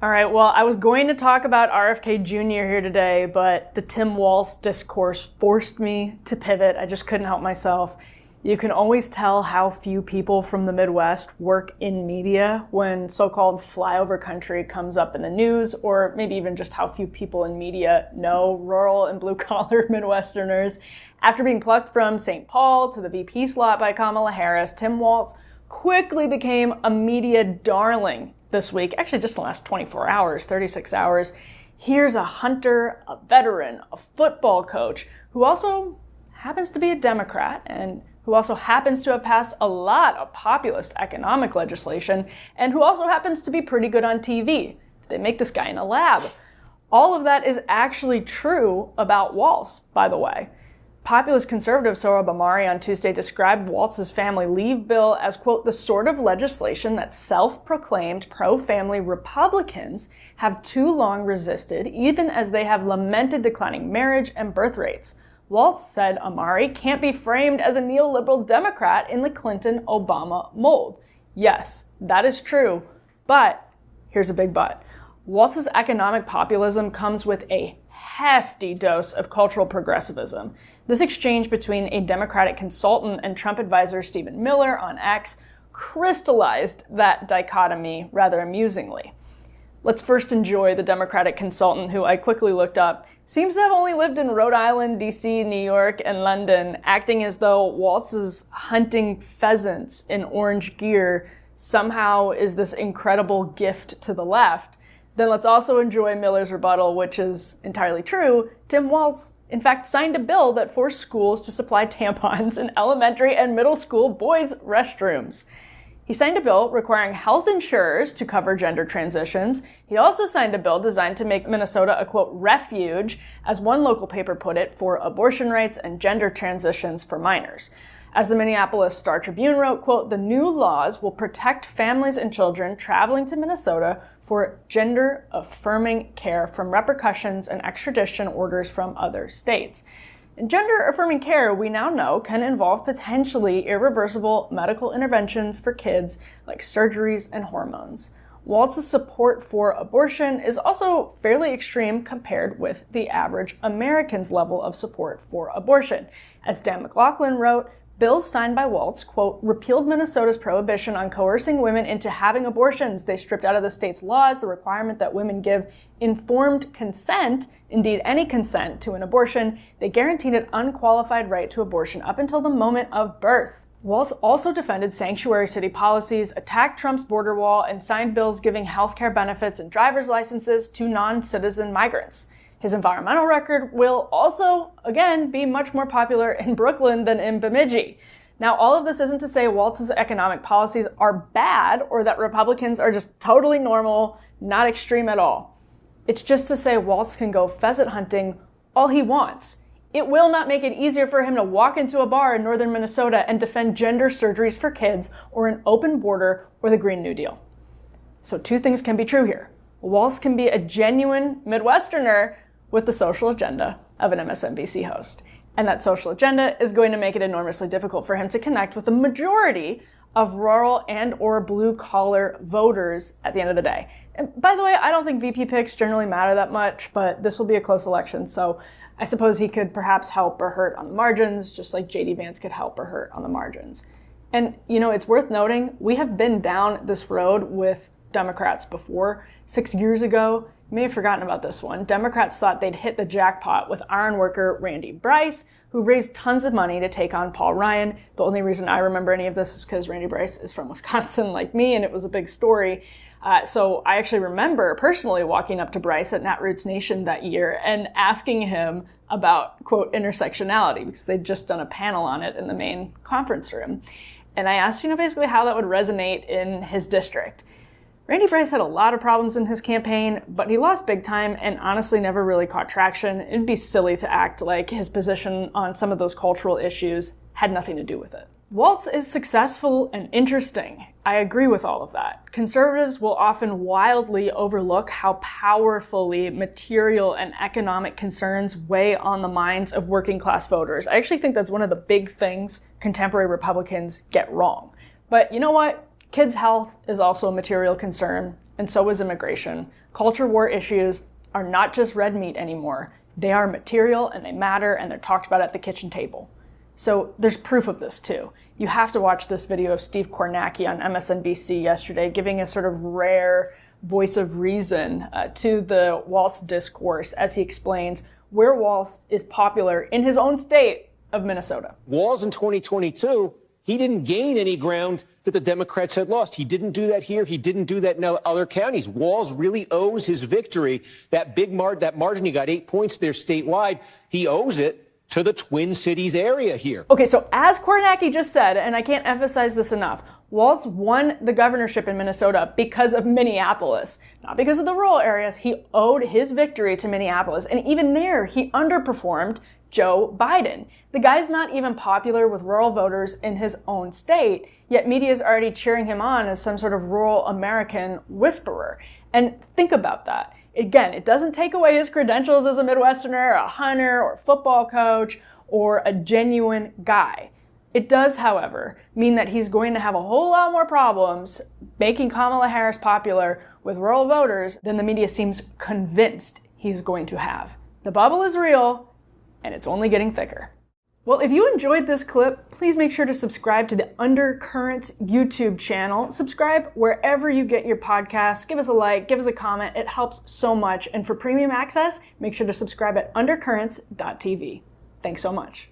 All right, well, I was going to talk about RFK Jr. here today, but the Tim Walz discourse forced me to pivot. I just couldn't help myself. You can always tell how few people from the Midwest work in media when so-called flyover country comes up in the news, or maybe even just how few people in media know rural and blue-collar Midwesterners. After being plucked from St. Paul to the VP slot by Kamala Harris, Tim Walz quickly became a media darling this week, actually just in the last 24 hours, 36 hours. Here's a hunter, a veteran, a football coach who also happens to be a Democrat and who also happens to have passed a lot of populist economic legislation and who also happens to be pretty good on TV. They make this guy in a lab. All of that is actually true about Walz, by the way. Populist conservative Sohrab Ahmari on Tuesday described Walz's family leave bill as, quote, the sort of legislation that self-proclaimed pro-family Republicans have too long resisted, even as they have lamented declining marriage and birth rates. Walz said Ahmari can't be framed as a neoliberal Democrat in the Clinton-Obama mold. Yes, that is true, but here's a big but. Walz's economic populism comes with a hefty dose of cultural progressivism. This exchange between a Democratic consultant and Trump advisor Stephen Miller on X crystallized that dichotomy rather amusingly. Let's first enjoy the Democratic consultant, who I quickly looked up, seems to have only lived in Rhode Island, DC, New York, and London, acting as though Walz's hunting pheasants in orange gear somehow is this incredible gift to the left. Then let's also enjoy Miller's rebuttal, which is entirely true. Tim Walz, in fact, signed a bill that forced schools to supply tampons in elementary and middle school boys' restrooms. He signed a bill requiring health insurers to cover gender transitions. He also signed a bill designed to make Minnesota a, quote, refuge, as one local paper put it, for abortion rights and gender transitions for minors. As the Minneapolis Star-Tribune wrote, quote, the new laws will protect families and children traveling to Minnesota for gender-affirming care from repercussions and extradition orders from other states. And gender-affirming care, we now know, can involve potentially irreversible medical interventions for kids like surgeries and hormones. Walz's support for abortion is also fairly extreme compared with the average American's level of support for abortion. As Dan McLaughlin wrote, bills signed by Walz, quote, repealed Minnesota's prohibition on coercing women into having abortions. They stripped out of the state's laws the requirement that women give informed consent, indeed any consent, to an abortion. They guaranteed an unqualified right to abortion up until the moment of birth. Walz also defended sanctuary city policies, attacked Trump's border wall, and signed bills giving healthcare benefits and driver's licenses to non-citizen migrants. His environmental record will also, again, be much more popular in Brooklyn than in Bemidji. Now, all of this isn't to say Walz's economic policies are bad or that Republicans are just totally normal, not extreme at all. It's just to say Walz can go pheasant hunting all he wants. It will not make it easier for him to walk into a bar in northern Minnesota and defend gender surgeries for kids or an open border or the Green New Deal. So two things can be true here. Walz can be a genuine Midwesterner with the social agenda of an MSNBC host. And that social agenda is going to make it enormously difficult for him to connect with the majority of rural and or blue-collar voters at the end of the day. And by the way, I don't think VP picks generally matter that much, but this will be a close election, so I suppose he could perhaps help or hurt on the margins, just like J.D. Vance could help or hurt on the margins. And, you know, it's worth noting, we have been down this road with Democrats before. 6 years ago, you may have forgotten about this one. Democrats thought they'd hit the jackpot with iron worker Randy Bryce, who raised tons of money to take on Paul Ryan. The only reason I remember any of this is because Randy Bryce is from Wisconsin like me, and it was a big story. So I actually remember personally walking up to Bryce at Nat Roots Nation that year and asking him about, quote, intersectionality, because they'd just done a panel on it in the main conference room. And I asked, basically how that would resonate in his district. Randy Bryce had a lot of problems in his campaign, but he lost big time and honestly never really caught traction. It'd be silly to act like his position on some of those cultural issues had nothing to do with it. Walz is successful and interesting. I agree with all of that. Conservatives will often wildly overlook how powerfully material and economic concerns weigh on the minds of working class voters. I actually think that's one of the big things contemporary Republicans get wrong. But you know what? Kids' health is also a material concern, and so is immigration. Culture war issues are not just red meat anymore. They are material and they matter and they're talked about at the kitchen table. So there's proof of this too. You have to watch this video of Steve Kornacki on MSNBC yesterday giving a sort of rare voice of reason to the Walz discourse as he explains where Walz is popular in his own state of Minnesota. Walz in 2022, he didn't gain any ground that the Democrats had lost. He didn't do that here. He didn't do that in other counties. Walz really owes his victory, that margin, he got 8 points there statewide. He owes it to the Twin Cities area here. Okay, so as Kornacki just said, and I can't emphasize this enough, Walz won the governorship in Minnesota because of Minneapolis, not because of the rural areas. He owed his victory to Minneapolis, and even there, he underperformed Joe Biden. The guy's not even popular with rural voters in his own state, yet media is already cheering him on as some sort of rural American whisperer. And think about that. Again, it doesn't take away his credentials as a Midwesterner, a hunter, or a football coach, or a genuine guy. It does, however, mean that he's going to have a whole lot more problems making Kamala Harris popular with rural voters than the media seems convinced he's going to have. The bubble is real, and it's only getting thicker. Well, if you enjoyed this clip, please make sure to subscribe to the Undercurrents YouTube channel. Subscribe wherever you get your podcasts. Give us a like, give us a comment. It helps so much. And for premium access, make sure to subscribe at undercurrents.tv. Thanks so much.